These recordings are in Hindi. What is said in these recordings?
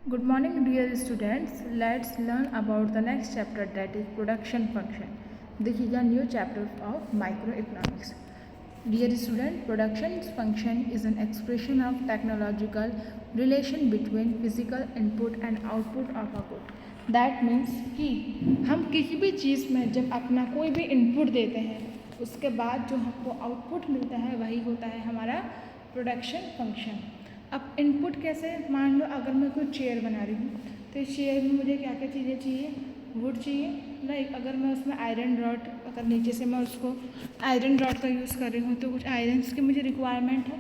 Good morning, dear students. Let's learn about the next chapter, that is production function. This is a new chapter of microeconomics. Dear student, production function is an expression of technological relation between physical input and output of a good. That means कि हम किसी भी चीज़ में जब अपना कोई भी इनपुट देते हैं उसके बाद जो हमको आउटपुट मिलता है वही होता है हमारा प्रोडक्शन फंक्शन। अब इनपुट कैसे, मान लो अगर मैं कोई चेयर बना रही हूँ तो इस चेयर में मुझे क्या क्या चीज़ें चाहिए, वुड चाहिए। लाइक अगर मैं उसमें आयरन रॉड, अगर नीचे से मैं उसको आयरन रॉड का यूज़ कर रही हूँ तो कुछ आयरन्स की मुझे रिक्वायरमेंट है,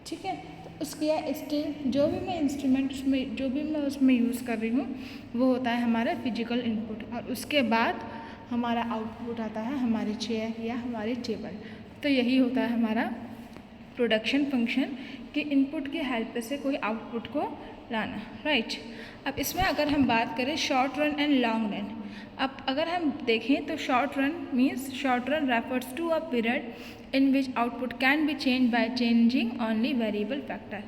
ठीक है। तो उसके या इसके जो भी मैं इंस्ट्रूमेंट उसमें जो भी मैं उसमें यूज़ कर रही हूँ वो होता है हमारा फिजिकल इनपुट, और उसके बाद हमारा आउटपुट आता है हमारी चेयर या हमारी टेबल। तो यही होता है हमारा प्रोडक्शन फंक्शन कि इनपुट की हेल्प से कोई आउटपुट को लाना, राइट। अब इसमें अगर हम बात करें short run and long run, अब अगर हम देखें तो short run means short run refers to a period in which output can be change by changing only variable factor.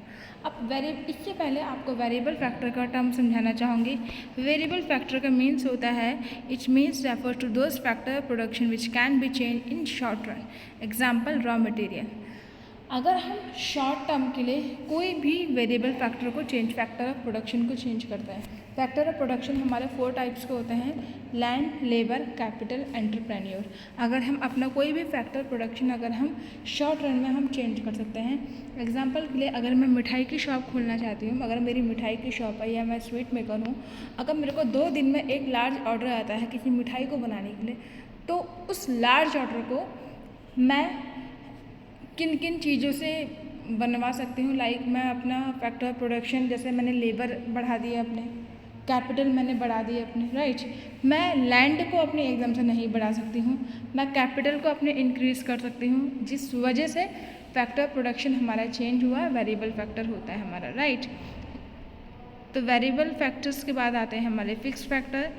अब इससे पहले आपको वेरिएबल फैक्टर का टर्म समझाना चाहूँगी। वेरिएबल फैक्टर का मीन्स होता है it means refers to those factor production which can be change in short run. Example raw material. अगर हम शॉर्ट टर्म के लिए कोई भी वेरिएबल फैक्टर को चेंज, फैक्टर ऑफ प्रोडक्शन को चेंज करते हैं। फैक्टर ऑफ प्रोडक्शन हमारे 4 टाइप्स के होते हैं, लैंड, लेबर, कैपिटल, एंटरप्रेन्योर। अगर हम अपना कोई भी फैक्टर प्रोडक्शन अगर हम शॉर्ट रन में हम चेंज कर सकते हैं। एग्जांपल के लिए अगर मैं मिठाई की शॉप खोलना चाहती हूँ, अगर मेरी मिठाई की शॉप है या मैं स्वीट मेकर हूँ, अगर मेरे को 2 दिन में एक लार्ज ऑर्डर आता है किसी मिठाई को बनाने के लिए, तो उस लार्ज ऑर्डर को मैं किन किन चीज़ों से बनवा सकती हूँ। लाइक मैं अपना फैक्टर ऑफ प्रोडक्शन, जैसे मैंने लेबर बढ़ा दिया, अपने कैपिटल मैंने बढ़ा दिए अपने, राइट। मैं लैंड को अपने एकदम से नहीं बढ़ा सकती हूँ, मैं कैपिटल को अपने इंक्रीज़ कर सकती हूँ, जिस वजह से फैक्टर ऑफ प्रोडक्शन हमारा चेंज हुआ, वेरिएबल फैक्टर होता है हमारा, राइट। तो वेरिएबल फैक्टर्स के बाद आते हैं हमारे fix factor.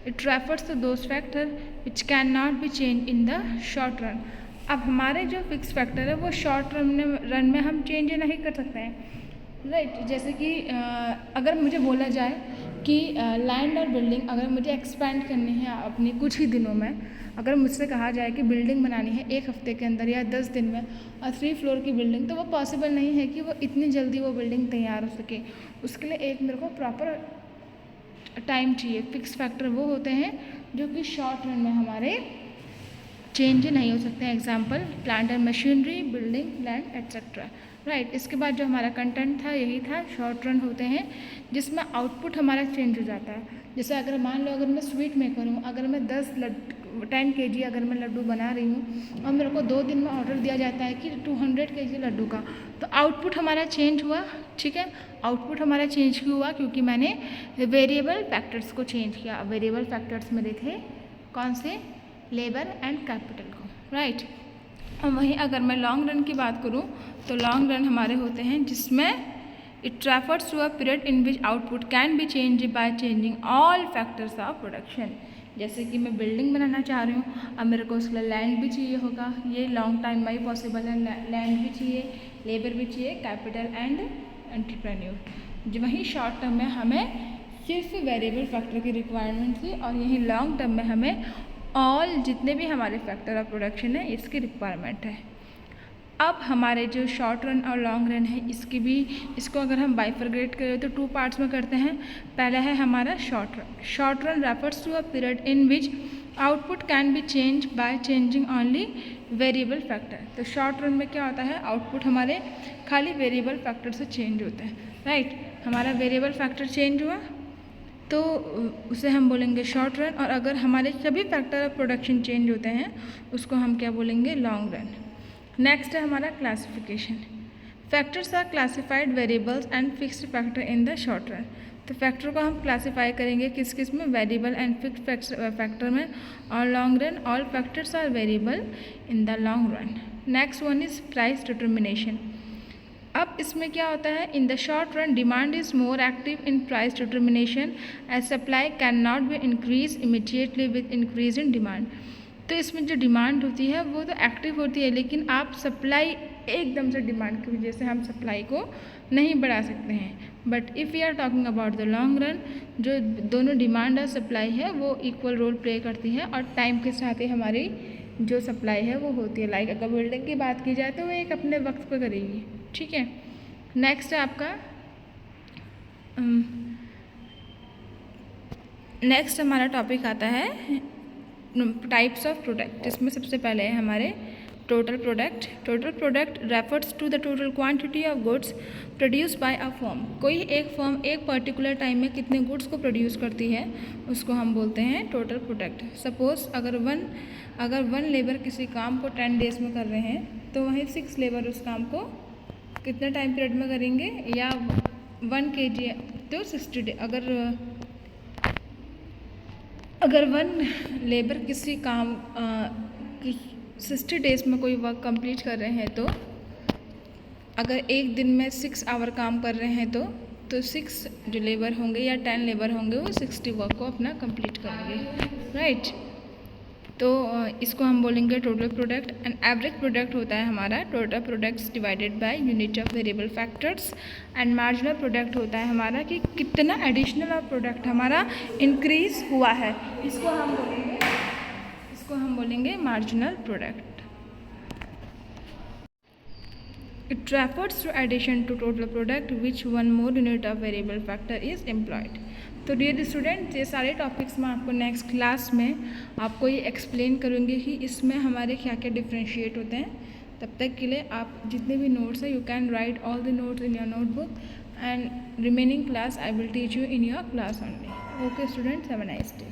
It refers to those factor which can not be change in the short run. अब हमारे जो फिक्स फैक्टर है वो शॉर्ट रन में हम चेंज नहीं कर सकते हैं, राइट। जैसे कि अगर मुझे बोला जाए कि लैंड और बिल्डिंग अगर मुझे एक्सपेंड करनी है अपनी कुछ ही दिनों में, अगर मुझसे कहा जाए कि बिल्डिंग बनानी है 1 हफ्ते के अंदर या 10 दिन में और 3 फ्लोर की बिल्डिंग, तो वो पॉसिबल नहीं है कि वो इतनी जल्दी वो बिल्डिंग तैयार हो सके। उसके लिए एक मेरे को प्रॉपर टाइम चाहिए। फिक्स फैक्टर वो होते हैं जो कि शॉर्ट रन में हमारे चेंज नहीं हो सकते हैं। Example plant and machinery, building, land etcetera, right. इसके बाद जो हमारा कंटेंट था यही था, शॉर्ट रन होते हैं जिसमें आउटपुट हमारा चेंज हो जाता है। जैसे अगर मान लो अगर मैं स्वीट मेकर हूँ, अगर मैं 10 kg अगर मैं लड्डू बना रही हूँ और मेरे को 2 दिन में ऑर्डर दिया जाता है कि 200 kg लड्डू का, तो आउटपुट हमारा चेंज हुआ, ठीक है। आउटपुट हमारा चेंज क्यों हुआ? क्योंकि मैंने वेरिएबल फैक्टर्स को चेंज किया। वेरिएबल फैक्टर्स मेरे थे कौन से? लेबर एंड कैपिटल को, राइट। और वहीं अगर मैं लॉन्ग रन की बात करूं तो लॉन्ग रन हमारे होते हैं जिसमें it refers to a period in which output can be change by changing all factors of production. जैसे कि मैं बिल्डिंग बनाना चाह रही हूँ, अब मेरे को उसके लिए लैंड भी चाहिए होगा, ये लॉन्ग टाइम में ही पॉसिबल है। लैंड भी चाहिए, लेबर भी चाहिए, कैपिटल एंड एंटरप्रेन्योर। वहीं शॉर्ट टर्म में हमें सिर्फ वेरिएबल फैक्टर की रिक्वायरमेंट थी, और यहीं लॉन्ग टर्म में हमें ऑल जितने भी हमारे फैक्टर ऑफ प्रोडक्शन है इसकी रिक्वायरमेंट है। अब हमारे जो शॉर्ट रन और लॉन्ग रन है इसको अगर हम बाइफरग्रेट करें तो 2 पार्ट्स में करते हैं। पहला है हमारा short run. Short run refers to a period in which output can be change by changing only variable factor. तो शॉर्ट रन में क्या होता है, आउटपुट हमारे खाली वेरिएबल फैक्टर से चेंज होते हैं, राइट। हमारा वेरिएबल फैक्टर चेंज हुआ तो उसे हम बोलेंगे शॉर्ट रन, और अगर हमारे सभी फैक्टर ऑफ प्रोडक्शन चेंज होते हैं उसको हम क्या बोलेंगे? Long run. नेक्स्ट है हमारा classification. Factors are classified variables and fixed factor in the short run. तो फैक्टर को हम क्लासीफाई करेंगे किस किस में? वेरिएबल एंड फिक्स्ड फैक्टर में। और long run all factors are variable in the long run. Next one is price determination. अब इसमें क्या होता है? In the short run demand is more active in price determination as supply can not be increase immediately with increase in demand. तो इसमें जो डिमांड होती है वो तो एक्टिव होती है, लेकिन आप सप्लाई एकदम से डिमांड की वजह से हम सप्लाई को नहीं बढ़ा सकते हैं। But if we are talking about the long run, जो दोनों डिमांड और सप्लाई है वो इक्वल रोल प्ले करती है और टाइम के साथ ही हमारी जो सप्लाई है वो होती है। लाइक अगर बिल्डिंग की बात की जाए तो वो एक अपने वक्त पर करेगी, ठीक है। नेक्स्ट है आपका नेक्स्ट हमारा टॉपिक आता है टाइप्स ऑफ प्रोडक्ट, जिसमें सबसे पहले है हमारे total product. Total product refers to the total quantity of goods produce by a firm. कोई एक फर्म एक पर्टिकुलर टाइम में कितने गुड्स को प्रोड्यूस करती है उसको हम बोलते हैं टोटल प्रोडक्ट। सपोज अगर वन लेबर किसी काम को 10 डेज में कर रहे हैं तो वहीं 6 लेबर उस काम को कितने टाइम पीरियड में करेंगे, या 1 kg तो 60 डे। अगर 1 लेबर किसी काम 60 डेज में कोई वर्क कंप्लीट कर रहे हैं तो अगर एक दिन में 6 आवर काम कर रहे हैं तो 6 जो लेबर होंगे या 10 लेबर होंगे वो 60 वर्क को अपना कंप्लीट करेंगे, राइट। तो इसको हम बोलेंगे total product. And average product होता है हमारा total products divided by unit of variable factors. And marginal product होता है हमारा कि कितना एडिशनल ऑफ प्रोडक्ट हमारा इंक्रीज हुआ है, इसको हम बोलेंगे marginal product. It refers to addition to total product which one more unit of variable factor is employed। तो डियर स्टूडेंट, ये सारे टॉपिक्स मैं आपको नेक्स्ट क्लास में आपको ये एक्सप्लेन करूँगी कि इसमें हमारे क्या क्या डिफ्रेंशिएट होते हैं। तब तक के लिए आप जितने भी नोट्स हैं you can write all the notes in your notebook and remaining class I will teach you in your class only. Okay students, have a nice day.